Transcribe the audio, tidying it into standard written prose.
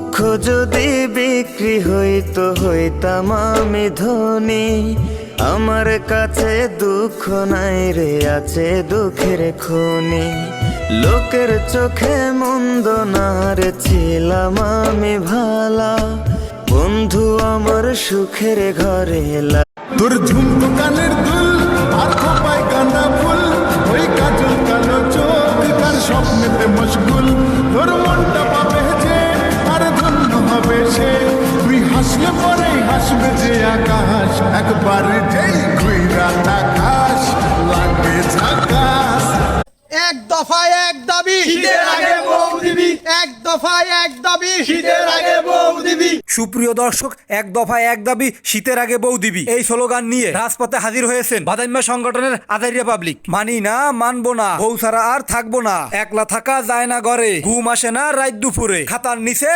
দুঃখ যদি বিক্রি হইতো হইতাম আমি ধনী। আমার কাছে দুঃখ নাই রে, আছে দুঃখের খনি। লোকের চোখে মন্দ না রে, ছিলাম আমি ভালা। বন্ধু আমার সুখের ঘরে এলা। তোর ঝুমকো কানের দুল আর খোপায় গাঁদা ফুল, ওই কাজল কালো চোখ কার স্বপ্নেতে মশগুল। তোর মনটা পাবে যে আর ধন্য হবে সে, তুই হাসলে পরে হাসবে যে আকাশ। একবার যেই ঘুইরা আকাশ লাগে ঝাকাশ। এক দফায় এক দাবি, শীতের আগে বউ দিবি। এক দফায় এক দাবি, শীতের আগে বউ দিবি। সুপ্রিয় দর্শক, এক দফায় এক দাবি, শীতের আগে বউ দিবি, এই স্লোগান নিয়ে রাজপথে হাজির হয়েছেন বাদাইম্মা সংগঠনের আজারিয়া পাবলিক। মানি না, মানবো না, বউ ছাড়া আর থাকবো না, একলা থাকা যায় না ঘরে, ঘুম আসে না রাত দুপুরে, খাতার নিচে